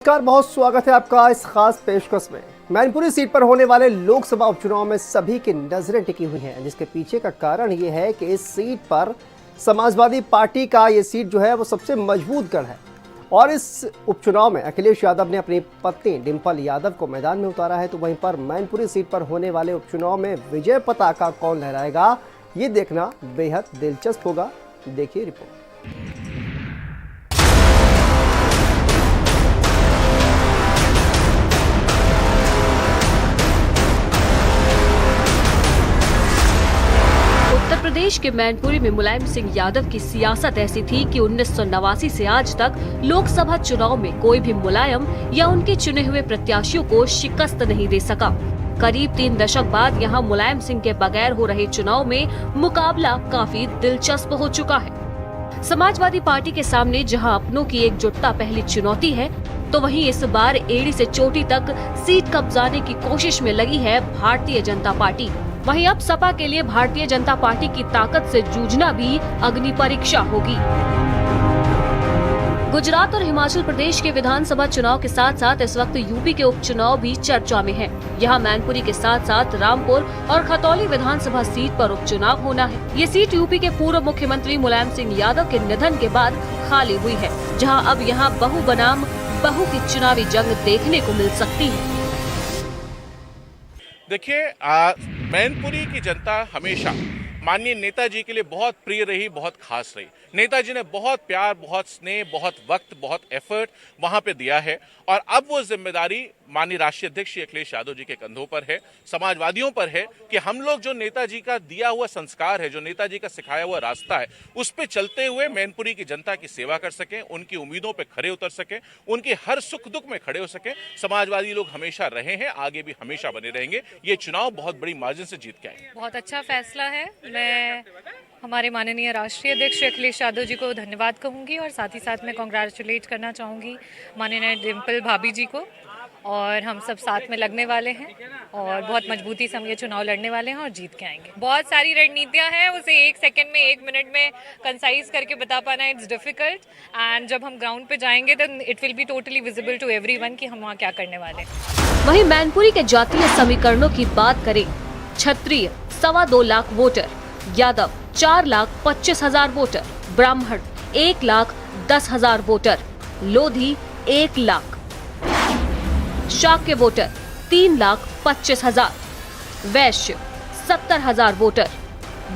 नमस्कार, बहुत स्वागत है आपका इस खास पेशकश में। मैनपुरी सीट पर होने वाले लोकसभा उपचुनाव में सभी की नजरें टिकी हुई हैं, जिसके पीछे का कारण ये है कि इस सीट पर समाजवादी पार्टी का ये सीट जो है वो सबसे मजबूत गढ़ है। और इस उपचुनाव में अखिलेश यादव ने अपनी पत्नी डिंपल यादव को मैदान में उतारा है, तो वहीं पर मैनपुरी सीट पर होने वाले उपचुनाव में विजय पताका कौन लहराएगा, ये देखना बेहद दिलचस्प होगा। देखिए रिपोर्ट। उत्तर प्रदेश के मैनपुरी में मुलायम सिंह यादव की सियासत ऐसी थी कि 1989 से आज तक लोकसभा चुनाव में कोई भी मुलायम या उनके चुने हुए प्रत्याशियों को शिकस्त नहीं दे सका। करीब 3 दशक बाद यहां मुलायम सिंह के बगैर हो रहे चुनाव में मुकाबला काफी दिलचस्प हो चुका है। समाजवादी पार्टी के सामने जहां अपनों की एकजुटता पहली चुनौती है, तो वहीं इस बार एड़ी से चोटी तक सीट कब्जाने की कोशिश में लगी है भारतीय जनता पार्टी। वहीं अब सपा के लिए भारतीय जनता पार्टी की ताकत से जूझना भी अग्नि परीक्षा होगी। गुजरात और हिमाचल प्रदेश के विधानसभा चुनाव के साथ साथ इस वक्त यूपी के उपचुनाव भी चर्चा में है। यहाँ मैनपुरी के साथ साथ रामपुर और खतौली विधानसभा सीट पर उपचुनाव होना है। ये सीट यूपी के पूर्व मुख्यमंत्री मुलायम सिंह यादव के निधन के बाद खाली हुई है, जहाँ अब यहाँ बहू बनाम बहू की चुनावी जंग देखने को मिल सकती है। देखिए, मैनपुरी की जनता हमेशा माननीय नेताजी के लिए बहुत प्रिय रही, बहुत खास रही। नेताजी ने बहुत प्यार, बहुत स्नेह, बहुत वक्त, बहुत एफर्ट वहां पे दिया है और अब वो जिम्मेदारी माननीय राष्ट्रीय अध्यक्ष श्री अखिलेश यादव जी के कंधों पर है, समाजवादियों पर है कि हम लोग जो नेताजी का दिया हुआ संस्कार है, जो नेताजी का सिखाया हुआ रास्ता है, उस पे चलते हुए मैनपुरी की जनता की सेवा कर सकें, उनकी उम्मीदों पे खड़े उतर सकें, उनके हर सुख दुख में खड़े हो सकें। समाजवादी लोग हमेशा रहे हैं, आगे भी हमेशा बने रहेंगे। ये चुनाव बहुत बड़ी मार्जिन से जीत के आएंगे। बहुत अच्छा फैसला है। मैं हमारे माननीय राष्ट्रीय अध्यक्ष श्री अखिलेश यादव जी को धन्यवाद कहूंगी और साथ ही साथ मैं कांग्रेचुलेट करना चाहूंगी माननीय डिंपल भाभी जी को। और हम सब साथ में लगने वाले हैं और बहुत मजबूती से हम ये चुनाव लड़ने वाले हैं और जीत के आएंगे। बहुत सारी रणनीतियां हैं, उसे 1 सेकंड में 1 मिनट में कंसाइज करके बता पाना इट्स डिफिकल्ट, एंड जब हम ग्राउंड पे जाएंगे तो it will be totally visible to everyone कि हम वहाँ क्या करने वाले हैं। वहीं मैनपुरी के जातीय समीकरणों की बात करें, क्षत्रिय 2.25 लाख वोटर, यादव 4,25,000 वोटर, ब्राह्मण 1,10,000 वोटर, लोधी 1 लाख, शाक्य वोटर 3,25,000, वैश्य 70,000 वोटर,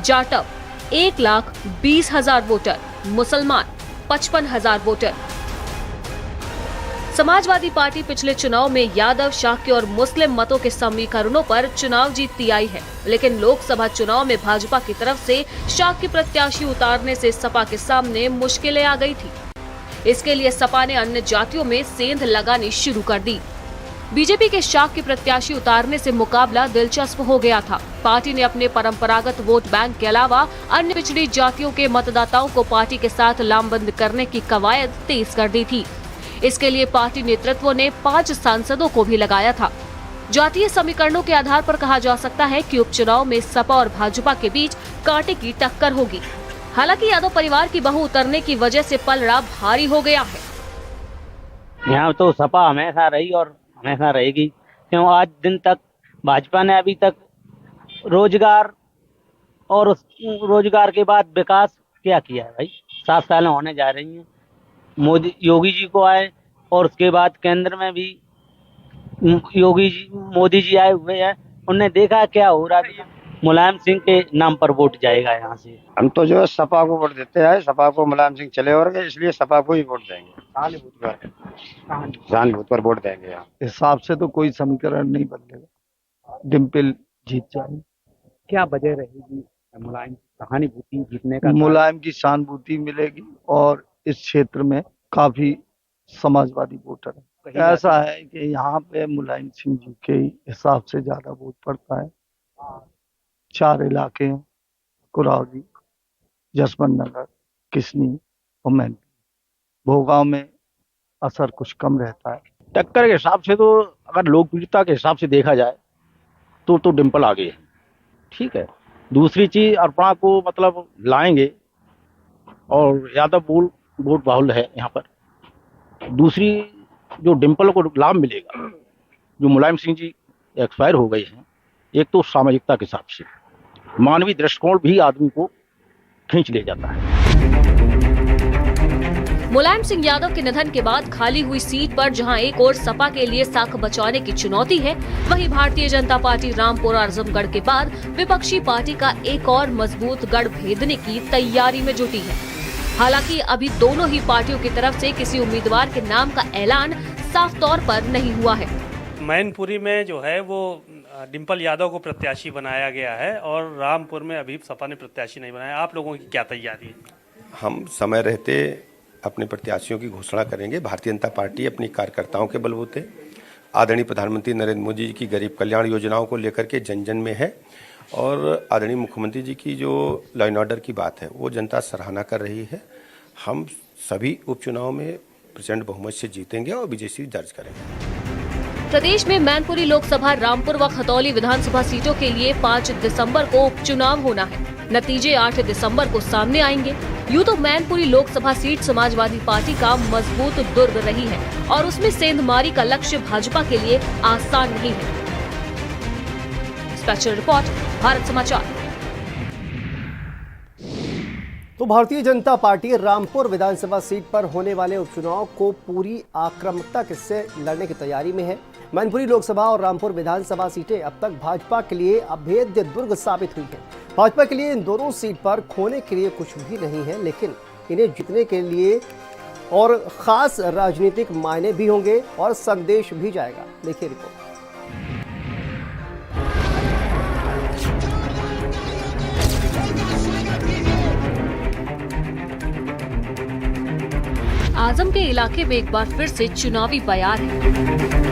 जाटव 1,20,000 वोटर, मुसलमान 55,000 वोटर। समाजवादी पार्टी पिछले चुनाव में यादव, शाक्य और मुस्लिम मतों के समीकरणों पर चुनाव जीतती आई है, लेकिन लोकसभा चुनाव में भाजपा की तरफ से शाक्य प्रत्याशी उतारने से सपा के सामने मुश्किलें आ गई थी। इसके लिए सपा ने अन्य जातियों में सेंध लगानी शुरू कर दी। बीजेपी के शाक्य प्रत्याशी उतारने से मुकाबला दिलचस्प हो गया था। पार्टी ने अपने परंपरागत वोट बैंक के अलावा अन्य पिछड़ी जातियों के मतदाताओं को पार्टी के साथ लामबंद करने की कवायद तेज कर दी थी। इसके लिए पार्टी नेतृत्व ने 5 सांसदों को भी लगाया था। जातीय समीकरणों के आधार पर कहा जा सकता है कि उपचुनाव में सपा और भाजपा के बीच कांटे की टक्कर होगी। हालांकि यादव परिवार की बहू उतरने की वजह से पलड़ा भारी हो गया है। यहाँ तो सपा हमेशा रही और हमेशा रहेगी, क्यों आज दिन तक भाजपा ने अभी तक रोजगार और उस रोजगार के बाद विकास क्या किया है भाई। 7 साल होने जा रही हैं, योगी जी को आए और उसके बाद केंद्र में भी मोदी जी आए हुए हैं। उन्होंने देखा क्या हो रहा है। मुलायम सिंह के नाम पर वोट जाएगा यहाँ से। हम तो जो है सपा को वोट देते हैं, सपा को मुलायम सिंह चले और गए, इसलिए सपा को ही वोट देंगे। सहानुभूति पर वोट देंगे। यहाँ हिसाब से तो कोई समीकरण नहीं बदलेगा, डिंपल जीत जाएगी। क्या वजह रहेगी मुलायम सहानुभूति जीतने का? मुलायम की सहानुभूति मिलेगी और इस क्षेत्र में काफी समाजवादी वोटर है। ऐसा है कि यहाँ पे मुलायम सिंह जी के हिसाब से ज्यादा वोट पड़ता है। 4 इलाके हैं, कुराली, जसवंत नगर, किसनी और मैनपुरी। भोगांव में असर कुछ कम रहता है। टक्कर के हिसाब से तो अगर लोकप्रियता के हिसाब से देखा जाए तो डिंपल आगे है, ठीक है। दूसरी चीज अर्पणा को मतलब लाएंगे और यादव वोट बाहुल है यहाँ पर। दूसरी जो डिम्पल को लाभ मिलेगा, जो मुलायम सिंह जी एक्सपायर हो गए हैं, एक तो सामाजिकता के हिसाब से मानवीय दृष्टिकोण भी आदमी को खींच ले जाता है। मुलायम सिंह यादव के निधन के बाद खाली हुई सीट पर जहां एक और सपा के लिए साख बचाने की चुनौती है, वहीं भारतीय जनता पार्टी रामपुर और आजमगढ़ के बाद विपक्षी पार्टी का एक और मजबूत गढ़ भेदने की तैयारी में जुटी है। हालांकि अभी दोनों ही पार्टियों की तरफ से किसी उम्मीदवार के नाम का ऐलान साफ तौर पर नहीं हुआ है। मैनपुरी में जो है वो डिम्पल यादव को प्रत्याशी बनाया गया है और रामपुर में अभी सपा ने प्रत्याशी नहीं बनाया। आप लोगों की क्या तैयारी है? हम समय रहते अपने प्रत्याशियों की घोषणा करेंगे। भारतीय जनता पार्टी अपनी कार्यकर्ताओं के बलबूते आदरणीय प्रधानमंत्री नरेंद्र मोदी जी की गरीब कल्याण योजनाओं को लेकर के जन जन में है और आदरणीय मुख्यमंत्री जी की जो लॉ एंड ऑर्डर की बात है वो जनता सराहना कर रही है। हम सभी उपचुनाव में प्रचंड बहुमत से जीतेंगे और विजय सीट दर्ज करेंगे। प्रदेश में मैनपुरी लोकसभा, रामपुर व खतौली विधानसभा सीटों के लिए 5 दिसंबर को उपचुनाव होना है। नतीजे 8 दिसंबर को सामने आएंगे। यूं तो मैनपुरी लोकसभा सीट समाजवादी पार्टी का मजबूत दुर्ग रही है और उसमें सेंधमारी का लक्ष्य भाजपा के लिए आसान नहीं है। स्पेशल रिपोर्ट, भारत समाचार। तो भारतीय जनता पार्टी रामपुर विधानसभा सीट पर होने वाले उपचुनाव को पूरी आक्रामकता से लड़ने की तैयारी में है। मैनपुरी लोकसभा और रामपुर विधानसभा सीटें अब तक भाजपा के लिए अभेद्य दुर्ग साबित हुई हैं। भाजपा के लिए इन दोनों सीट पर खोने के लिए कुछ भी नहीं है, लेकिन इन्हें जीतने के लिए और खास राजनीतिक मायने भी होंगे और संदेश भी जाएगा। देखिए रिपोर्ट। आजम के इलाके में एक बार फिर से चुनावी बयार है।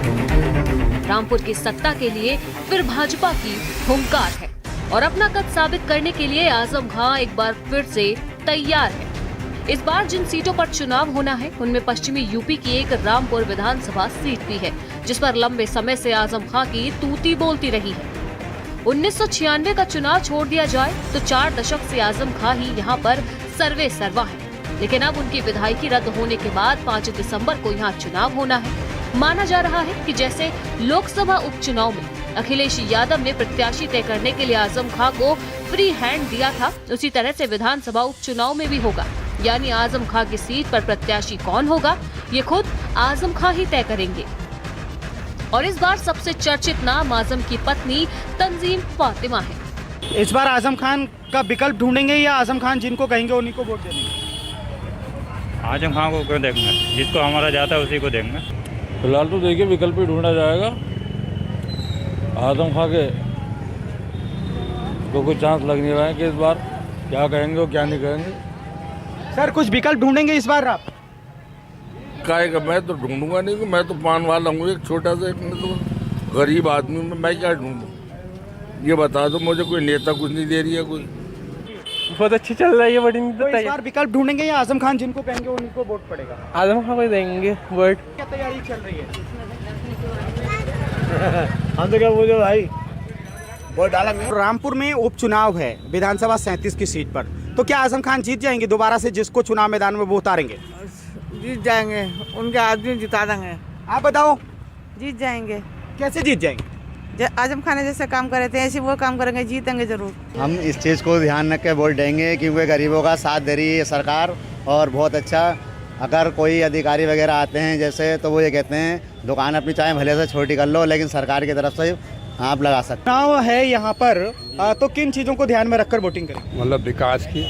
रामपुर की सत्ता के लिए फिर भाजपा की हुंकार है और अपना कद साबित करने के लिए आजम खां एक बार फिर से तैयार है। इस बार जिन सीटों पर चुनाव होना है उनमें पश्चिमी यूपी की एक रामपुर विधानसभा सीट भी है, जिस पर लंबे समय से आजम खां की तूती बोलती रही है। 1996 का चुनाव छोड़ दिया जाए तो 4 दशक से आजम खां ही यहाँ पर सर्वे सर्वा है, लेकिन अब उनकी विधायकी रद्द होने के बाद 5 दिसंबर को यहाँ चुनाव होना है। माना जा रहा है कि जैसे लोकसभा उपचुनाव में अखिलेश यादव ने प्रत्याशी तय करने के लिए आजम खां को फ्री हैंड दिया था, उसी तरह से विधानसभा उपचुनाव में भी होगा। यानी आजम खां की सीट पर प्रत्याशी कौन होगा ये खुद आजम खां ही तय करेंगे। और इस बार सबसे चर्चित नाम आजम की पत्नी तंजीम फातिमा है। इस बार आजम खान का विकल्प ढूंढेंगे या आजम खान जिनको कहेंगे उन्हीं को वोट देंगे? आजम खान को क्यों देंगे, जिसको हमारा जाता है उसी को देंगे। फिलहाल तो देखिए विकल्प ही ढूंढा जाएगा। आजम खान के तो कोई चांस लग नहीं रहा है कि इस बार क्या कहेंगे और क्या नहीं कहेंगे। सर कुछ विकल्प ढूंढेंगे इस बार आप? का मैं तो ढूंढूंगा नहीं, मैं तो पान वाला हूँ एक छोटा सा, मैं तो गरीब आदमी हूँ, मैं क्या ढूंढूँ? ये बता दो मुझे, कोई नेता कुछ नहीं दे रही है कोई। बहुत अच्छी चल रही है वोटिंग। तो इस बार विकल्प ढूंढेंगे या आजम खान जिनको कहेंगे उन्हीं को वोट पड़ेगा? आजम खान को देंगे वोट। क्या तैयारी चल रही है? हम तो क्या बोले भाई, वोट डालेंगे। रामपुर में उपचुनाव है विधानसभा 37 की सीट पर, तो क्या आजम खान जीत जाएंगे दोबारा से? जिसको चुनाव मैदान में वो उतारेंगे जीत जाएंगे, उनके आदमी जिता देंगे। आप बताओ। जीत जाएंगे। कैसे जीत जाएंगे? आजम खान ने जैसे काम करे थे ऐसे वो काम करेंगे, जीतेंगे जरूर। हम इस चीज़ को ध्यान रख के वोट देंगे क्योंकि गरीबों का साथ दे रही है सरकार और बहुत अच्छा। अगर कोई अधिकारी वगैरह आते हैं जैसे, तो वो ये कहते हैं दुकान अपनी चाहे भले से छोटी कर लो लेकिन सरकार की तरफ से आप लगा सकते। चुनाव है यहाँ पर, तो किन चीज़ों को ध्यान में रखकर वोटिंग करें? मतलब विकास की।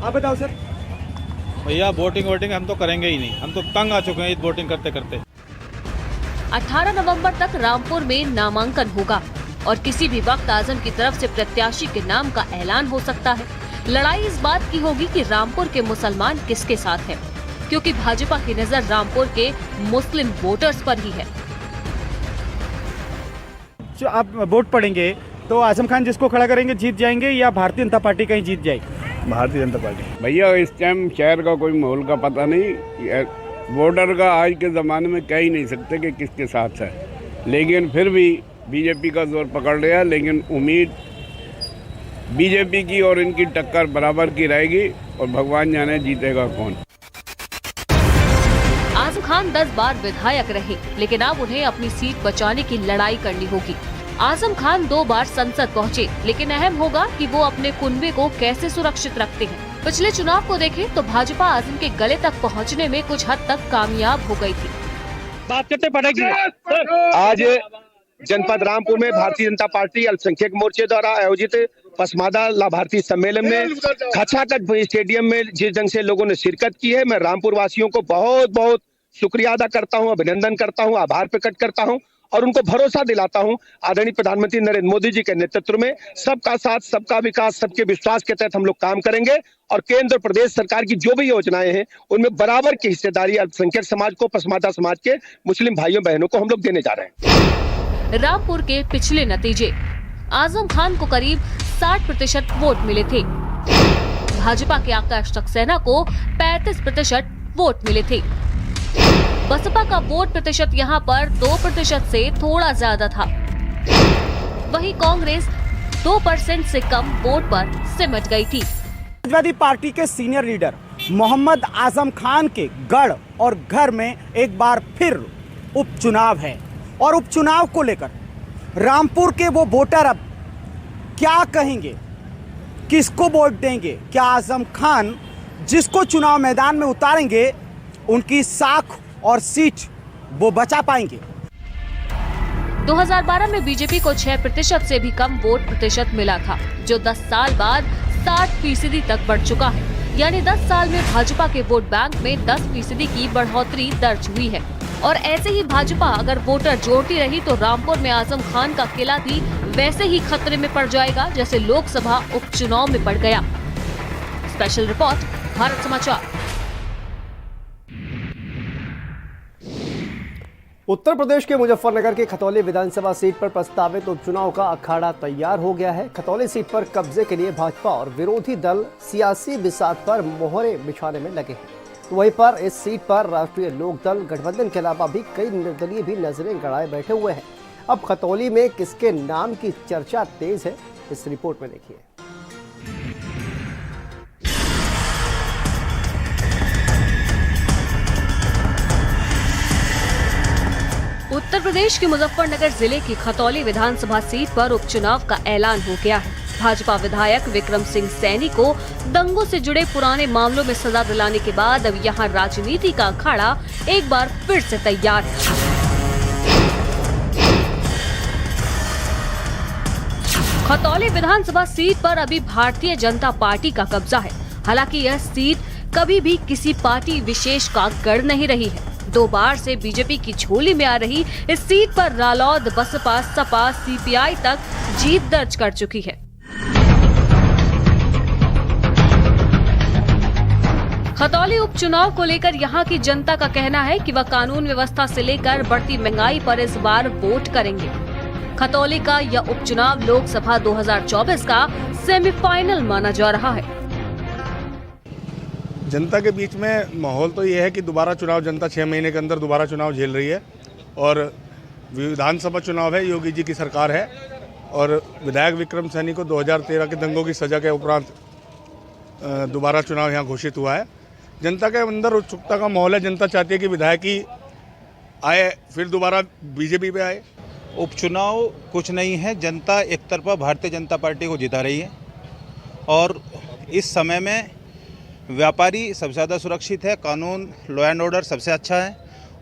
आप बताओ सर। भैया वोटिंग हम तो करेंगे ही नहीं, हम तो तंग आ चुके हैं वोटिंग करते करते। 18 नवंबर तक रामपुर में नामांकन होगा और किसी भी वक्त आजम की तरफ से प्रत्याशी के नाम का ऐलान हो सकता है। लड़ाई इस बात की होगी कि रामपुर के मुसलमान किसके साथ हैं, क्योंकि भाजपा की नजर रामपुर के मुस्लिम वोटर्स पर ही है। जो आप वोट पड़ेंगे तो आजम खान जिसको खड़ा करेंगे जीत जाएंगे या भारतीय जनता पार्टी कहीं जीत जाएगी? भारतीय जनता पार्टी। भैया इस टाइम शहर का कोई माहौल का पता नहीं, वोटर का आज के ज़माने में कह ही नहीं सकते कि किसके साथ है, लेकिन फिर भी बीजेपी का जोर पकड़ लिया। लेकिन उम्मीद बीजेपी की और इनकी टक्कर बराबर की रहेगी और भगवान जाने जीतेगा कौन। आजम खान खान 10 बार विधायक रहे, लेकिन अब उन्हें अपनी सीट बचाने की लड़ाई करनी होगी। आजम खान 2 बार संसद पहुँचे, लेकिन अहम होगा कि वो अपने कुनबे को कैसे सुरक्षित रखते हैं। पिछले चुनाव को देखें तो भाजपा आजम के गले तक पहुँचने में कुछ हद तक कामयाब हो गई थी। बात करते पड़ेगी। आज जनपद रामपुर में भारतीय जनता पार्टी अल्पसंख्यक मोर्चे द्वारा आयोजित पसमादा लाभार्थी सम्मेलन में खचाखच स्टेडियम में जिस ढंग से लोगों ने शिरकत की है, मैं रामपुर वासियों को बहुत बहुत शुक्रिया अदा करता हूं, अभिनंदन करता हूं, आभार प्रकट करता हूं और उनको भरोसा दिलाता हूं आदरणीय प्रधानमंत्री नरेंद्र मोदी जी के नेतृत्व में सबका साथ, सबका विकास, सबके विश्वास के तहत हम लोग काम करेंगे और केंद्र और प्रदेश सरकार की जो भी योजनाएं हैं उनमें बराबर की हिस्सेदारी अल्पसंख्यक समाज को, पसमादा समाज के मुस्लिम भाइयों बहनों को हम लोग देने जा रहे हैं। रामपुर के पिछले नतीजे, आजम खान को करीब 60% वोट मिले थे। भाजपा के आकाश सक्सेना को 35% वोट मिले थे। बसपा का वोट प्रतिशत यहाँ पर 2% से थोड़ा ज्यादा था। वहीं कांग्रेस 2% से कम वोट पर सिमट गई थी। समाजवादी पार्टी के सीनियर लीडर मोहम्मद आजम खान के गढ़ और घर में एक बार फिर उपचुनाव है और उपचुनाव को लेकर रामपुर के वो वोटर अब क्या कहेंगे, किसको वोट देंगे? क्या आजम खान जिसको चुनाव मैदान में उतारेंगे उनकी साख और सीट वो बचा पाएंगे? 2012 में बीजेपी को 6% से भी कम वोट प्रतिशत मिला था, जो 10 साल बाद 60% तक बढ़ चुका है। यानी 10 साल में भाजपा के वोट बैंक में 10% की बढ़ोतरी दर्ज हुई है। और ऐसे ही भाजपा अगर वोटर जोड़ती रही तो रामपुर में आजम खान का किला भी वैसे ही खतरे में पड़ जाएगा जैसे लोकसभा उपचुनाव में पड़ गया। स्पेशल रिपोर्ट, भारत समाचार। उत्तर प्रदेश के मुजफ्फरनगर की खतौली विधानसभा सीट पर प्रस्तावित उपचुनाव का अखाड़ा तैयार हो गया है। खतौली सीट पर कब्जे के लिए भाजपा और विरोधी दल सियासी बिसात पर मोहरे बिछाने में लगे हैं। वहीं पर इस सीट पर राष्ट्रीय लोकदल गठबंधन के अलावा भी कई निर्दलीय भी नजरें गड़ाए बैठे हुए हैं। अब खतौली में किसके नाम की चर्चा तेज है, इस रिपोर्ट में देखिए। उत्तर प्रदेश के मुजफ्फरनगर जिले की खतौली विधानसभा सीट पर उपचुनाव का ऐलान हो गया है। भाजपा विधायक विक्रम सिंह सैनी को दंगों से जुड़े पुराने मामलों में सजा दिलाने के बाद अब यहां राजनीति का अखाड़ा एक बार फिर से तैयार है। खतौली विधानसभा सीट पर अभी भारतीय जनता पार्टी का कब्जा है। हालांकि यह सीट कभी भी किसी पार्टी विशेष का गढ़ नहीं रही है। 2 बार से बीजेपी की झोली में आ रही इस सीट पर रालोद, बसपा, सपा, सीपीआई तक जीत दर्ज कर चुकी है। खतौली उपचुनाव को लेकर यहां की जनता का कहना है कि वह कानून व्यवस्था से लेकर बढ़ती महंगाई पर इस बार वोट करेंगे। खतौली का यह उपचुनाव लोकसभा 2024 का सेमीफाइनल माना जा रहा है। जनता के बीच में माहौल तो ये है कि दोबारा चुनाव, जनता 6 महीने के अंदर दोबारा चुनाव झेल रही है और विधानसभा चुनाव है, योगी जी की सरकार है और विधायक विक्रम सैनी को 2013 के दंगों की सजा के उपरांत दोबारा चुनाव यहाँ घोषित हुआ है। जनता के अंदर उत्सुकता का माहौल है। जनता चाहती है कि विधायक ही आए, फिर दोबारा बीजेपी पे आए। उपचुनाव कुछ नहीं है, जनता एक तरफा भारतीय जनता पार्टी को जिता रही है और इस समय में व्यापारी सबसे ज़्यादा सुरक्षित है, कानून लॉ एंड ऑर्डर सबसे अच्छा है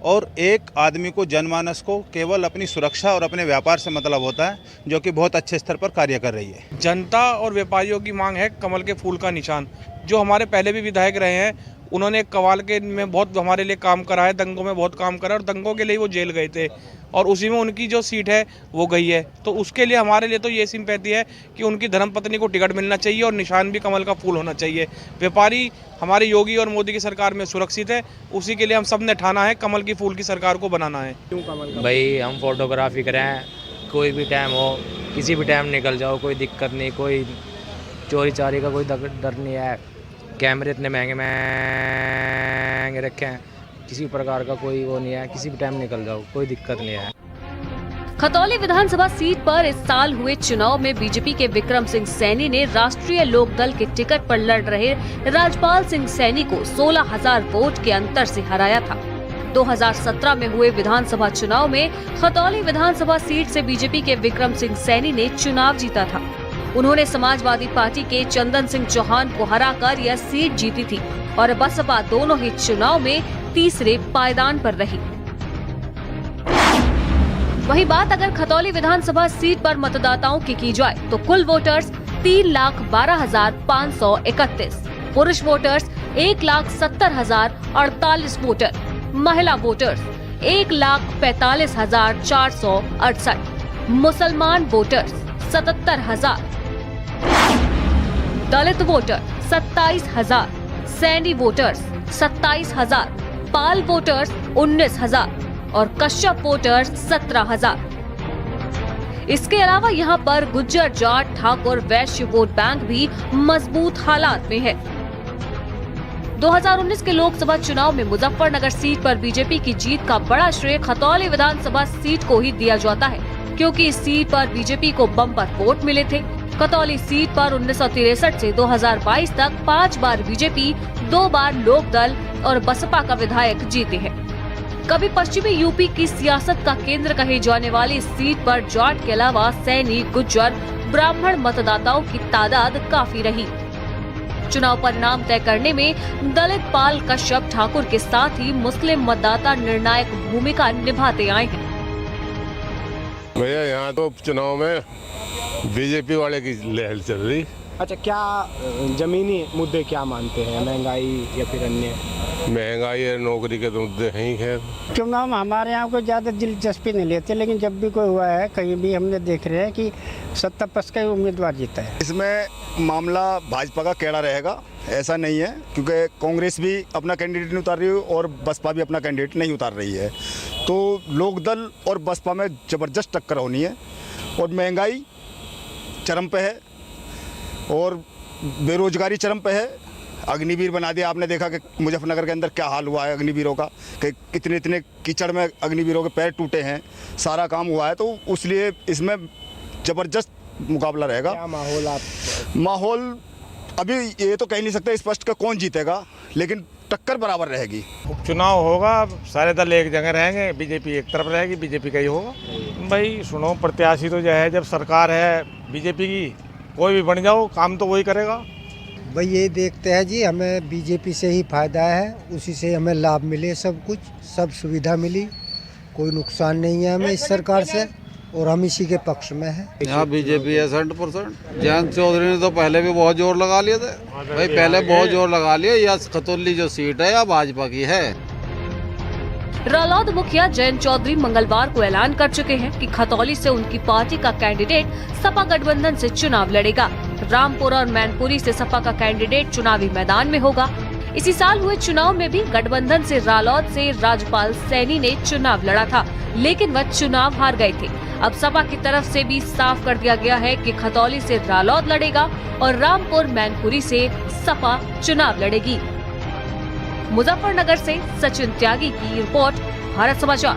और एक आदमी को, जनमानस को केवल अपनी सुरक्षा और अपने व्यापार से मतलब होता है, जो कि बहुत अच्छे स्तर पर कार्य कर रही है। जनता और व्यापारियों की मांग है कमल के फूल का निशान। जो हमारे पहले भी विधायक रहे हैं, उन्होंने कवाल के में बहुत हमारे लिए काम करा है, दंगों में बहुत काम करा और दंगों के लिए वो जेल गए थे और उसी में उनकी जो सीट है वो गई है। तो उसके लिए हमारे लिए तो ये सिंपैथी है कि उनकी धर्मपत्नी को टिकट मिलना चाहिए और निशान भी कमल का फूल होना चाहिए। व्यापारी हमारे योगी और मोदी की सरकार में सुरक्षित है, उसी के लिए हम सब ने ठाना है कमल की फूल की सरकार को बनाना है। क्यों कमल का? भाई हम फोटोग्राफी करें, कोई भी टाइम हो, किसी भी टाइम निकल जाओ, कोई दिक्कत नहीं, कोई चोरी चारी का कोई डर नहीं है। कैमरे इतने महंगे महंगे रखे हैं, किसी प्रकार का कोई वो नहीं है, किसी भी टाइम निकल जाओ, कोई दिक्कत नहीं है। खतौली विधानसभा सीट पर इस साल हुए चुनाव में बीजेपी के विक्रम सिंह सैनी ने राष्ट्रीय लोकदल के टिकट पर लड़ रहे राजपाल सिंह सैनी को 16,000 वोट के अंतर से हराया था। 2017 में हुए विधानसभा चुनाव में खतौली विधानसभा सीट से बीजेपी के विक्रम सिंह सैनी ने चुनाव जीता था। उन्होंने समाजवादी पार्टी के चंदन सिंह चौहान को हराकर यह सीट जीती थी और बसपा दोनों ही चुनाव में तीसरे पायदान पर रही। वही बात अगर खतौली विधानसभा सीट पर मतदाताओं की जाए तो कुल वोटर्स 3,12,531, पुरुष वोटर्स 1,70,048 वोटर, महिला वोटर्स 1,45,468, मुसलमान वोटर्स 77,000, दलित वोटर 27,000, सैनी वोटर्स 27,000, पाल वोटर्स 19,000 और कश्यप वोटर्स 17,000। इसके अलावा यहाँ पर गुज्जर, जाट, ठाकुर, वैश्य वोट बैंक भी मजबूत हालात में है। 2019 के लोकसभा चुनाव में मुजफ्फरनगर सीट पर बीजेपी की जीत का बड़ा श्रेय खतौली विधानसभा सीट को ही दिया जाता है, क्योंकि इस सीट पर बीजेपी को बम्पर वोट मिले थे। खतौली सीट पर 1963 से 2022 तक 5 बार बीजेपी, 2 बार लोकदल और बसपा का विधायक जीते हैं। कभी पश्चिमी यूपी की सियासत का केंद्र कही जाने वाली इस सीट पर जाट के अलावा सैनी, गुज्जर, ब्राह्मण मतदाताओं की तादाद काफी रही। चुनाव परिणाम तय करने में दलित, पाल, कश्यप, ठाकुर के साथ ही मुस्लिम मतदाता निर्णायक भूमिका निभाते आए हैं। भैया यहाँ तो चुनाव में बीजेपी वाले की लहर चल रही। अच्छा, क्या जमीनी मुद्दे क्या मानते हैं, महंगाई या फिर अन्य? महंगाई है, नौकरी के तो मुद्दे हैं ही। खैर चुनाव में हमारे यहाँ को ज़्यादा दिलचस्पी नहीं लेते, लेकिन जब भी कोई हुआ है कहीं भी हमने देख रहे हैं कि सत्ता पक्ष का ही उम्मीदवार जीता है। इसमें मामला भाजपा का कैडा रहेगा, ऐसा नहीं है, क्योंकि कांग्रेस भी अपना कैंडिडेट नहीं उतार रही है और बसपा भी अपना कैंडिडेट नहीं उतार रही है। तो लोकदल और बसपा में ज़बरदस्त टक्कर होनी है और महंगाई चरम पे है और बेरोजगारी चरम पे है। अग्निवीर बना दिया, आपने देखा कि मुजफ्फरनगर के अंदर क्या हाल हुआ है अग्निवीरों का, कि कितने कीचड़ में अग्निवीरों के पैर टूटे हैं, सारा काम हुआ है। तो इसलिए इसमें ज़बरदस्त मुकाबला रहेगा। क्या माहौल माहौल अभी ये तो कह नहीं सकते स्पष्ट का कौन जीतेगा, लेकिन टक्कर बराबर रहेगी। उपचुनाव होगा, सारे दल एक जगह रहेंगे, बीजेपी एक तरफ रहेगी, बीजेपी का ही होगा। भाई सुनो, प्रत्याशी तो जो है, जब सरकार है बीजेपी की, कोई भी बन जाओ काम तो वही करेगा। भाई ये देखते हैं जी, हमें बीजेपी से ही फायदा है, उसी से हमें लाभ मिले, सब कुछ, सब सुविधा मिली, कोई नुकसान नहीं है हमें इस सरकार से और हम इसी के पक्ष में है। यहाँ बीजेपी है 100%। जयंत चौधरी ने तो पहले भी बहुत जोर लगा लिए थे भाई, पहले बहुत जोर लगा लिया। या खतौली जो सीट है या भाजपा की है। रालोद मुखिया जयंत चौधरी मंगलवार को ऐलान कर चुके हैं कि खतौली से उनकी पार्टी का कैंडिडेट सपा गठबंधन से चुनाव लड़ेगा। रामपुर और मैनपुरी से सपा का कैंडिडेट चुनावी मैदान में होगा। इसी साल हुए चुनाव में भी गठबंधन से रालोद से राजपाल सैनी ने चुनाव लड़ा था, लेकिन वह चुनाव हार गए थे। अब सपा की तरफ से भी साफ कर दिया गया है कि खतौली से रालोद लड़ेगा और रामपुर, मैनपुरी से सपा चुनाव लड़ेगी। मुजफ्फरनगर से सचिन त्यागी की रिपोर्ट, भारत समाचार।